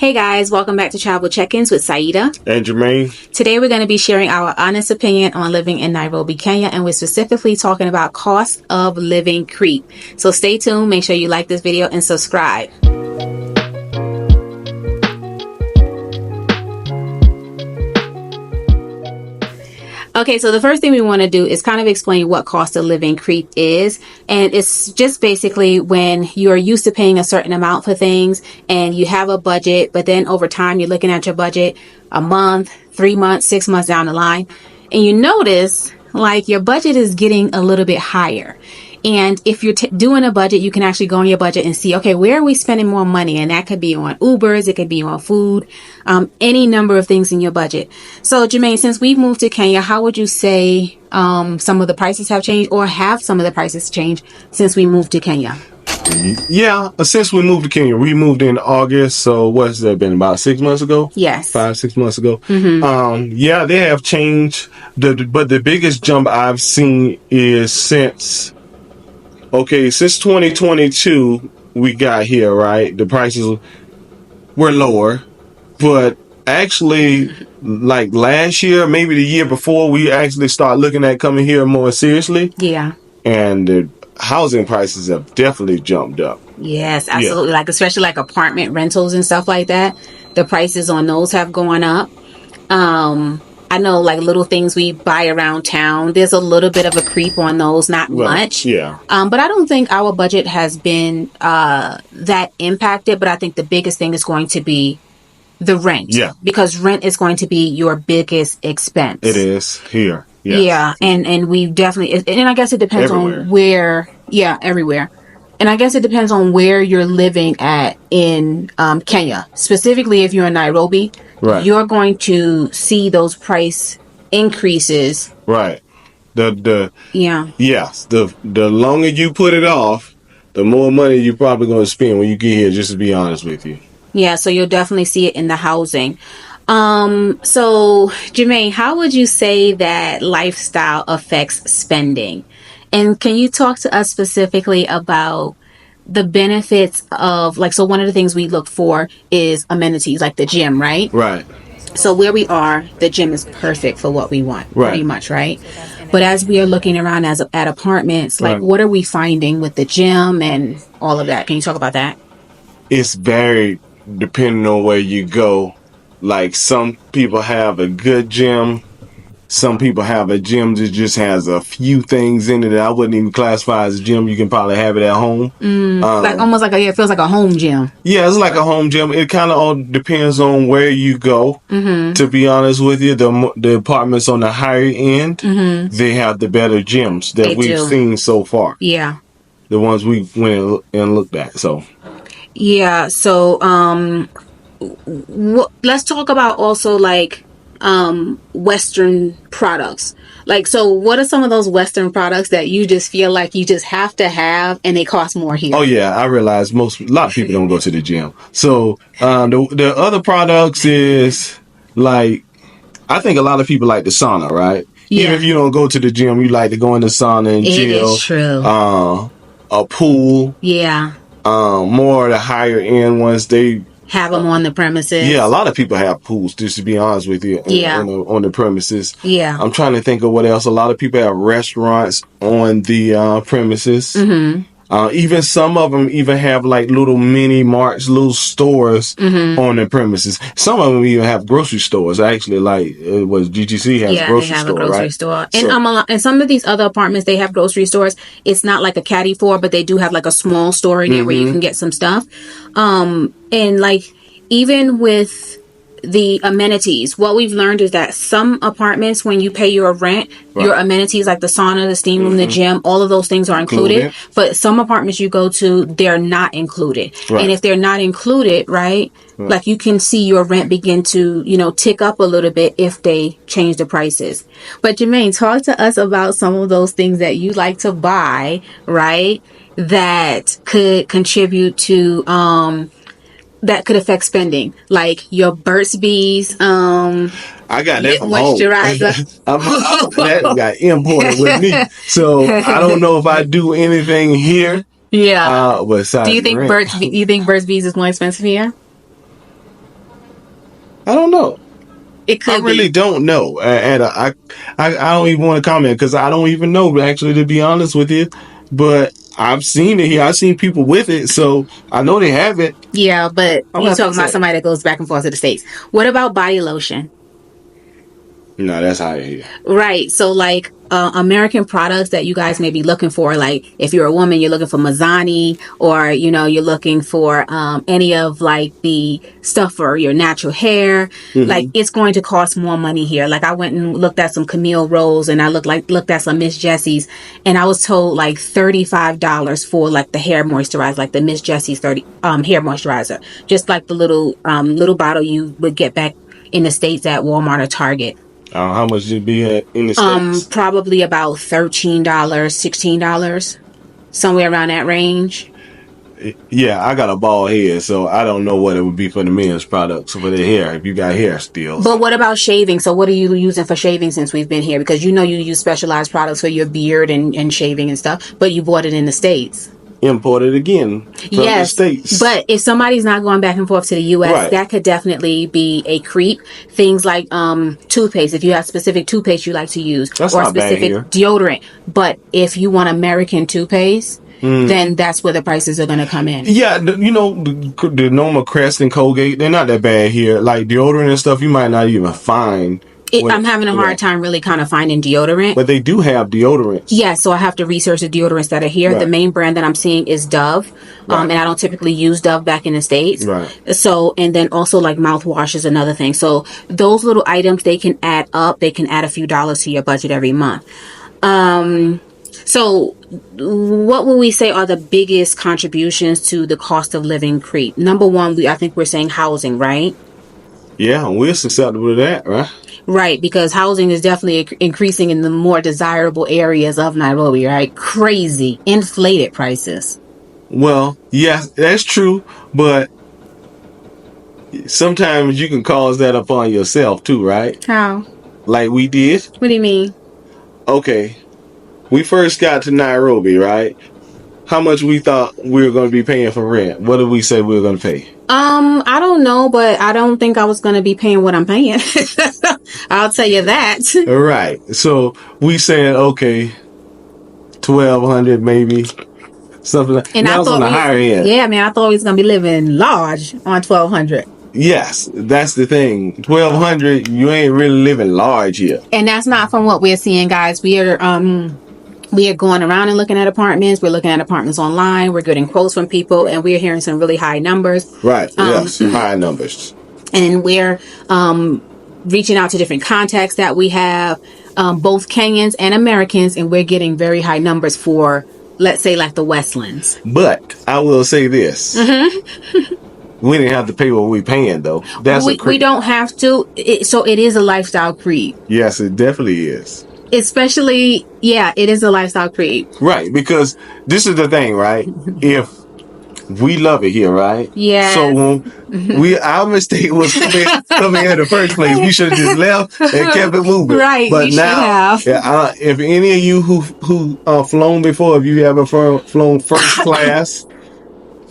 Hey guys, welcome back to Travel Check-ins with Saidah and Germaine. Today we're going to be sharing our honest opinion on living in Nairobi, Kenya, and we're specifically talking about cost of living creep. So stay tuned, make sure you like this video and subscribe. Okay, so the first thing we want to do is kind of explain what cost of living creep is. And it's just basically when you're used to paying a certain amount for things and you have a budget, but then over time you're looking at your budget a month, 3 months, 6 months down the line, and you notice like your budget is getting a little bit higher. And if you're doing a budget, you can actually go on your budget and see, okay, where are we spending more money? And that could be on Ubers, it could be on food, any number of things in your budget. So Germaine, since we've moved to Kenya, how would you say some of the prices have changed, or have some of the prices changed since we moved to Kenya? Yeah, since we moved to Kenya, we moved in August. So what's that been, about 6 months ago? Yes. 5-6 months ago. Yeah, they have changed. But the biggest jump I've seen is since 2022 we got here, right? The prices were lower, but actually like last year, maybe the year before, we actually start looking at coming here more seriously. Yeah. And the housing prices have definitely jumped up. Yes, absolutely. Yeah. Like especially like apartment rentals and stuff like that. The prices on those have gone up. I know like little things we buy around town, there's a little bit of a creep on those, not much. Yeah. But I don't think our budget has been that impacted. But I think the biggest thing is going to be the rent. Yeah. Because rent is going to be your biggest expense. It is here. Yes. Yeah. And we definitely, and I guess it depends on where. Yeah, everywhere. And I guess it depends on where you're living at in Kenya. Specifically, if you're in Nairobi, you're going to see those price increases. Right. The longer you put it off, the more money you're probably going to spend when you get here, just to be honest with you. Yeah, so you'll definitely see it in the housing. So, Germaine, how would you say that lifestyle affects spending? And can you talk to us specifically about the benefits of, like, so one of the things we look for is amenities, like the gym, right? Right. So where we are, the gym is perfect for what we want, pretty much, right? But as we are looking around at apartments, like, what are we finding with the gym and all of that? Can you talk about that? It's very depending on where you go. Like, some people have a good gym. Some people have a gym that just has a few things in it that I wouldn't even classify as a gym. You can probably have it at home. Like almost like it feels like a home gym. Yeah, it's like a home gym. It kind of all depends on where you go. To be honest with you, the apartments on the higher end, they have the better gyms that we've seen so far. Yeah. The ones we went and looked at. So. Yeah. So let's talk about also like Western products. Like, so what are some of those Western products that you just feel like you just have to have and they cost more here? Oh yeah, I realize a lot of people don't go to the gym. So the other products is like, I think a lot of people like the sauna, right? Yeah. Even if you don't go to the gym, you like to go in the sauna and chill. It is true. A pool. Yeah. More of the higher end ones, they have them on the premises. Yeah, a lot of people have pools, just to be honest with you, on the premises. Yeah. I'm trying to think of what else. A lot of people have restaurants on the premises. Even some of them even have like little mini marts, little stores on the premises. Some of them even have grocery stores. Actually, like GTC has a grocery store, right? Yeah, they have a grocery store. And and some of these other apartments, they have grocery stores. It's not like a caddy store, but they do have like a small store in there where you can get some stuff. And like even with the amenities, what we've learned is that some apartments, when you pay your rent, your amenities like the sauna, the steam room, the gym, all of those things are included. But some apartments you go to, they're not included. And if they're not included, like you can see your rent begin to, tick up a little bit if they change the prices. But Germaine, talk to us about some of those things that you like to buy, right? That could contribute to, that could affect spending, like your Burt's Bees. I got that from home. Moisturizer. That got imported with me, so I don't know if I do anything here. Yeah. Besides do you think Burt's Bees is more expensive here? It could I really be. don't know, and I don't even want to comment because I don't even know, actually, to be honest with you. But I've seen it here. I've seen people with it, so I know they have it. Yeah, but I'm you have to talking about say, somebody that goes back and forth to the States. What about body lotion? no, that's higher here. Right. So like American products that you guys may be looking for, like if you're a woman, you're looking for Mazzani, or you're looking for any of like the stuff for your natural hair. Like it's going to cost more money here. Like I went and looked at some Camille Rose, and I looked at some Miss Jessie's, and I was told like $35 for like the hair moisturizer, like the Miss Jessie's 30 hair moisturizer, just like the little bottle you would get back in the States at Walmart or Target. How much did it be in the States? Probably about $13, $16, somewhere around that range. Yeah, I got a bald head, so I don't know what it would be for the men's products for the hair. If you got hair still, But what about shaving? So what are you using for shaving since we've been here? Because you use specialized products for your beard and shaving and stuff, but you bought it in the States. imported again from the States. But if somebody's not going back and forth to the U.S., Right. that could definitely be a creep. Things like toothpaste, if you have specific toothpaste you like to use, That's or not bad specific here. deodorant. But if you want American toothpaste, then that's where the prices are going to come in. Yeah, the normal Crest and Colgate, they're not that bad here. Like deodorant and stuff, you might not even find. I'm having a hard time really kind of finding deodorant. But they do have deodorants. Yeah, so I have to research the deodorants that are here. Right. The main brand that I'm seeing is Dove, Right. and I don't typically use Dove back in the States. Right. So, and then also like mouthwash is another thing. So those little items, they can add up. They can add a few dollars to your budget every month. So what would we say are the biggest contributions to the cost of living creep? Number one, I think we're saying housing, right? Yeah, we're susceptible to that, right? Right, because housing is definitely increasing in the more desirable areas of Nairobi, right? Crazy, inflated prices. Well, yes, that's true, but sometimes you can cause that upon yourself too, right? How? Like we did. What do you mean? Okay, we first got to Nairobi, right? How much we thought we were going to be paying for rent? What did we say we were going to pay? I don't know, but I don't think I was going to be paying what I'm paying. I'll tell you that. All right. So we said, okay, 1,200 maybe, something like that. And that I was thought on the higher end. Yeah, man, I thought we was going to be living large on 1,200. Yes, that's the thing. 1,200, you ain't really living large here. And that's not from what we're seeing, guys. We are going around and looking at apartments. We're looking at apartments online. We're getting quotes from people, and we're hearing some really high numbers. Right. Yes, high numbers. And we're reaching out to different contacts that we have, both Kenyans and Americans, and we're getting very high numbers for, let's say, like the Westlands. But I will say this. We didn't have to pay what we paying, though. That's We don't have to. So it is a lifestyle creep. Yes, it definitely is. Especially, yeah, it is a lifestyle creep. Right, because this is the thing, right? If we love it here, right? Yeah. So when our mistake was coming here in the first place, we should have just left and kept it moving. Right. But you now, should have. if any of you who flown before, if you ever flown first class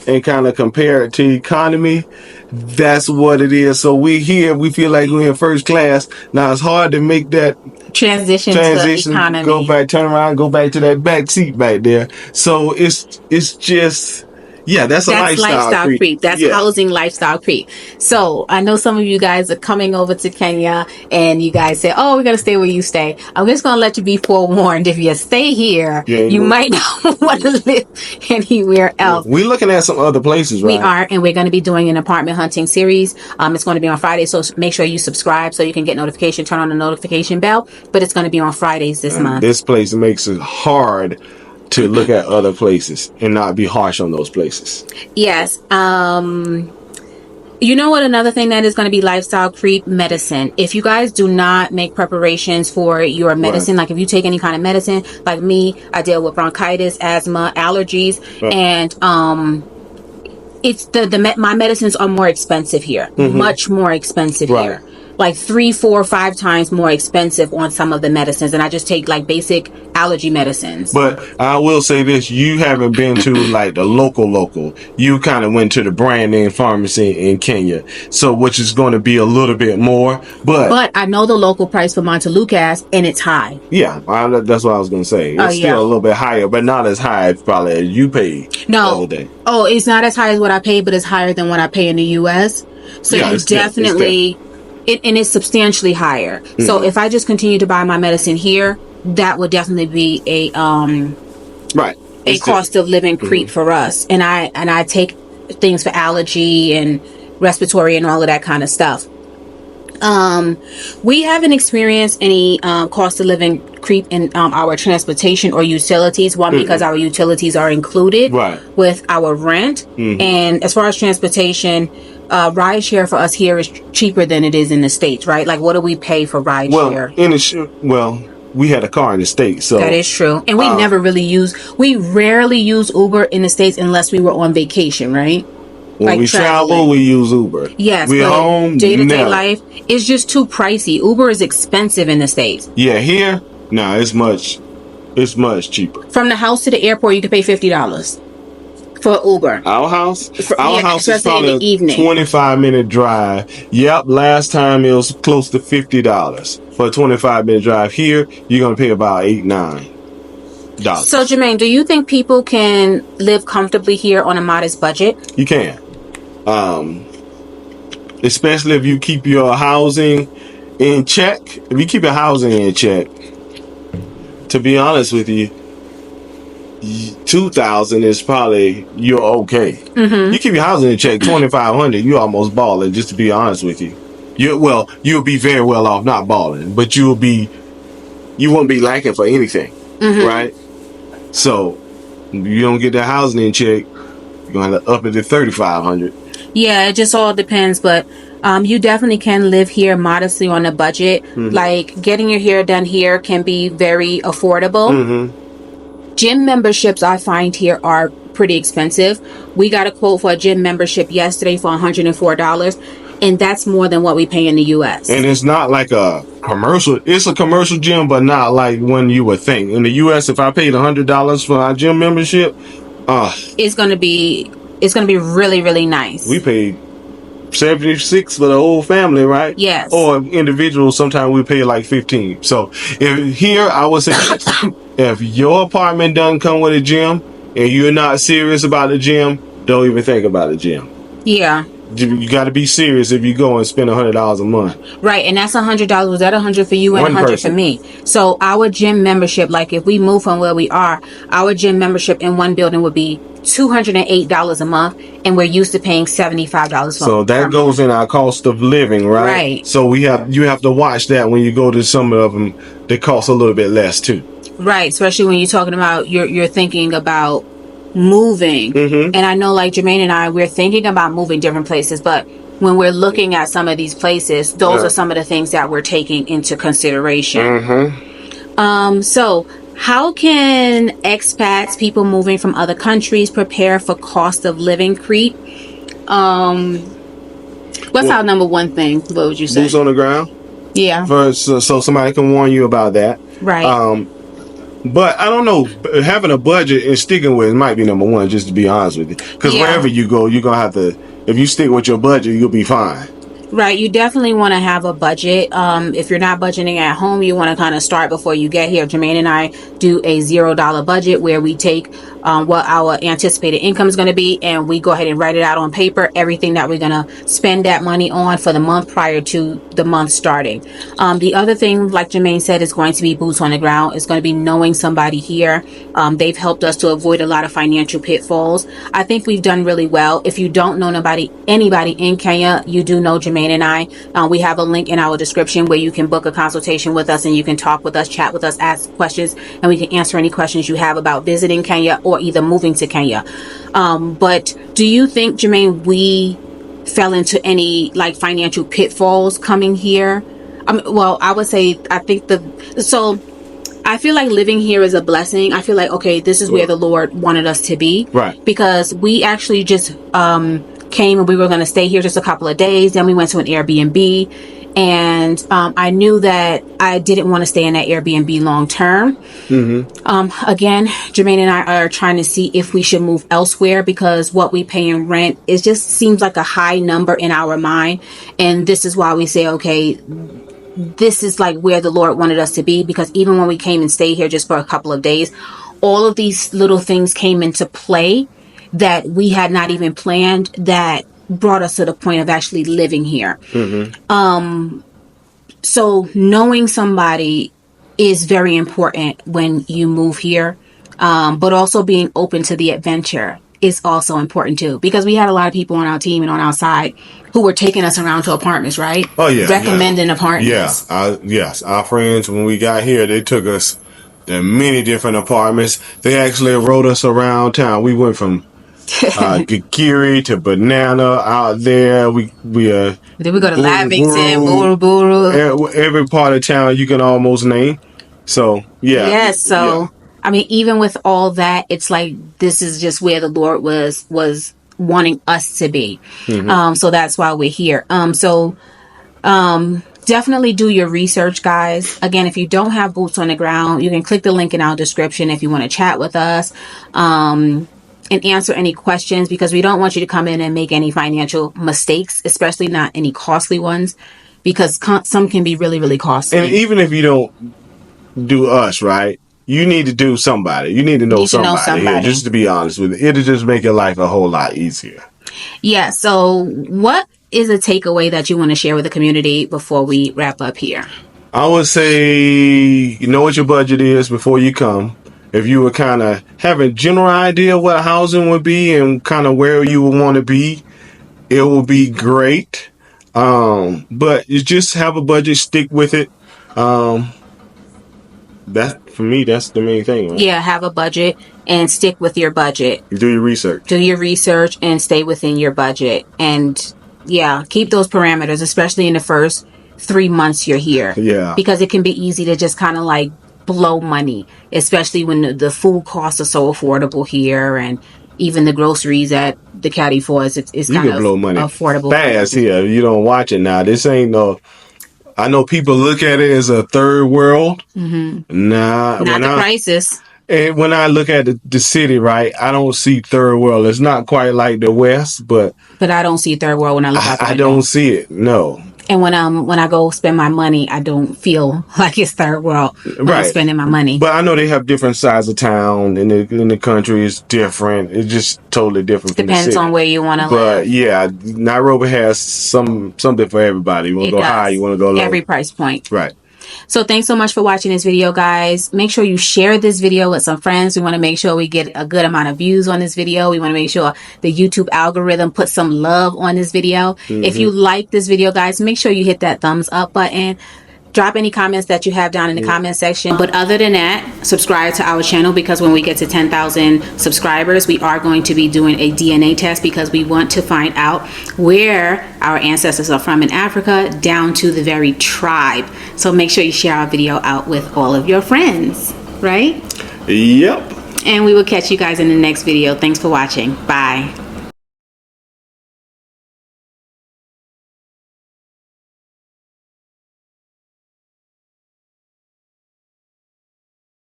and kind of compare it to economy, that's what it is. So we feel like we're in first class. Now it's hard to make that transition to economy. Turn around, go back to that back seat back there. So it's just, yeah, that's a lifestyle creep. That's housing lifestyle creep. So I know some of you guys are coming over to Kenya, and you guys say, "Oh, we're gonna stay where you stay." I'm just gonna let you be forewarned. If you stay here, you might not want to live anywhere else. We're looking at some other places, right? We are, and we're going to be doing an apartment hunting series. It's going to be on Friday, so make sure you subscribe so you can get notification. Turn on the notification bell. But it's going to be on Fridays this month. This place makes it hard to look at other places and not be harsh on those places. Yes. You know what? Another thing that is going to be lifestyle creep: medicine. If you guys do not make preparations for your medicine, like if you take any kind of medicine, like me, I deal with bronchitis, asthma, allergies, and it's my medicines are more expensive here, much more expensive here. like 3, 4, 5 times more expensive on some of the medicines, and I just take like basic allergy medicines. But I will say this: you haven't been to like the local. You kind of went to the brand name pharmacy in Kenya, so which is going to be a little bit more. But I know the local price for Montelukast, and it's high. Yeah, that's what I was going to say. It's still a little bit higher, but not as high probably as you paid the other day. Oh, it's not as high as what I paid, but it's higher than what I pay in the U.S. So you definitely, and it's substantially higher. Mm-hmm. So if I just continue to buy my medicine here, that would definitely be a cost of living creep for us. And I take things for allergy and respiratory and all of that kind of stuff. We haven't experienced any cost of living creep in our transportation or utilities. One, because our utilities are included with our rent. And as far as transportation, rideshare for us here is cheaper than it is in the States, right? Like, what do we pay for rideshare? We had a car in the States, so that is true. And we rarely use Uber in the States unless we were on vacation, right? When we travel, we use Uber. Yes, we're home. Day-to-day life is just too pricey. Uber is expensive in the States. Yeah, here, it's much cheaper. From the house to the airport, you can pay $50 for Uber. Our house is probably a 25-minute drive. Yep, last time it was close to $50 for a 25-minute drive. Here, you're gonna pay about $8-9. So, Germaine, do you think people can live comfortably here on a modest budget? You can. Especially if you keep your housing in check. If you keep your housing in check, to be honest with you, $2,000 is probably you're okay. You keep your housing in check, $2,500, you almost balling. Just to be honest with you, you'll be very well off, not balling, but you won't be lacking for anything, right? So you don't get that housing in check, you're gonna have to up it to $3,500. Yeah, it just all depends, but you definitely can live here modestly on a budget. Like, getting your hair done here can be very affordable. Gym memberships, I find, here are pretty expensive. We got a quote for a gym membership yesterday for $104, and that's more than what we pay in the U.S. And it's not like a commercial. It's a commercial gym, but not like one you would think. In the U.S., if I paid $100 for our gym membership, it's gonna be really, really nice. We paid $76 for the whole family, right? Yes. Or individuals, sometimes we pay like $15. So here, I would say, if your apartment doesn't come with a gym and you're not serious about the gym, don't even think about the gym. Yeah. You got to be serious if you go and spend $100 a month. Right, and that's $100. Was that $100 for you and $100 for me? So our gym membership, like if we move from where we are, our gym membership in one building would be $208 a month, and we're used to paying $75 for. So that goes in our cost of living, right? Right. So you have to watch that when you go to some of them. They cost a little bit less too. Right, especially when you're talking about you're thinking about moving. And I know, like Germaine and I, we're thinking about moving different places, but when we're looking at some of these places, those are some of the things that we're taking into consideration. So how can expats, people moving from other countries, prepare for cost of living creep? What's our number one thing? What would you say? Boots on the ground. Yeah. First, so somebody can warn you about that. Right. But I don't know, having a budget and sticking with it might be number one, just to be honest with you. Because wherever you go, you're going to have to, if you stick with your budget, you'll be fine. Right. You definitely want to have a budget. If you're not budgeting at home, you want to kind of start before you get here. Germaine and I do a $0 budget where we take what our anticipated income is going to be, and we go ahead and write it out on paper, everything that we're going to spend that money on for the month prior to the month starting. The other thing, like Germaine said, is going to be boots on the ground. It's going to be knowing somebody here. They've helped us to avoid a lot of financial pitfalls. I think we've done really well. If you don't know anybody in Kenya, you do know Germaine and I. We have a link in our description where you can book a consultation with us, and you can talk with us, chat with us, ask questions, and we can answer any questions you have about visiting Kenya or either moving to Kenya. But do you think, Germaine, we fell into any like financial pitfalls coming here? Well, I would say I feel like living here is a blessing. I feel like, okay, this is where the Lord wanted us to be. Right. Because we actually just came and we were going to stay here just a couple of days. Then we went to an Airbnb. And I knew that I didn't want to stay in that Airbnb long term. Again, Germaine and I are trying to see if we should move elsewhere, because what we pay in rent, it just seems like a high number in our mind. And this is why we say, okay, this is like where the Lord wanted us to be, because even when we came and stayed here just for a couple of days, all of these little things came into play that we had not even planned, that brought us to the point of actually living here. So knowing somebody is very important when you move here, but also being open to the adventure is also important too, because we had a lot of people on our team and on our side who were taking us around to apartments, right? Oh yeah, recommending apartments. Yes, our friends, when we got here, they took us to many different apartments. They actually rode us around town. We went from Gikiri to Banana out there. Then we go to Lavington, Buru Buru. Every part of town you can almost name. So yeah. Yes. So I mean, even with all that, it's like this is just where the Lord was wanting us to be. So that's why we're here. Definitely do your research, guys. Again, if you don't have boots on the ground, you can click the link in our description if you want to chat with us. And answer any questions, because we don't want you to come in and make any financial mistakes, especially not any costly ones, because some can be really, really costly. And even if you don't do us, right, you need to do somebody. You need to know somebody here, just to be honest with you. It'll just make your life a whole lot easier. Yeah. So what is a takeaway that you want to share with the community before we wrap up here? I would say, you know what your budget is before you come. If you were kind of having a general idea what housing would be and kind of where you would want to be, it will be great. But you just have a budget, stick with it. That, for me, that's the main thing, right? Yeah, have a budget and stick with your budget. Do your research. Do your research and stay within your budget. And yeah, keep those parameters, especially in the first 3 months you're here. Yeah. Because it can be easy to just kind of like blow money, especially when the food costs are so affordable here, and even the groceries at the Caddy Fours, it's kind of blow money affordable fast here. You don't watch it now. This ain't no. I know people look at it as a third world. Nah, not the crisis. And when I look at the city, right, I don't see third world. It's not quite like the West, but I don't see third world when I look at it. I don't see it. No. And when I go spend my money, I don't feel like it's third world when I'm spending my money. But I know they have different sides of town, and in the country it's different. It's just totally different. Depends on where you want to live. But yeah, Nairobi has something for everybody. You want to go high, you want to go low. Every price point. Right. So thanks so much for watching this video, guys. Make sure you share this video with some friends. We want to make sure we get a good amount of views on this video. We want to make sure the YouTube algorithm puts some love on this video. If you like this video, guys, make sure you hit that thumbs up button. Drop any comments that you have down in the comment section. But other than that, subscribe to our channel, because when we get to 10,000 subscribers, we are going to be doing a DNA test, because we want to find out where our ancestors are from in Africa, down to the very tribe. So make sure you share our video out with all of your friends, right? Yep. And we will catch you guys in the next video. Thanks for watching. Bye.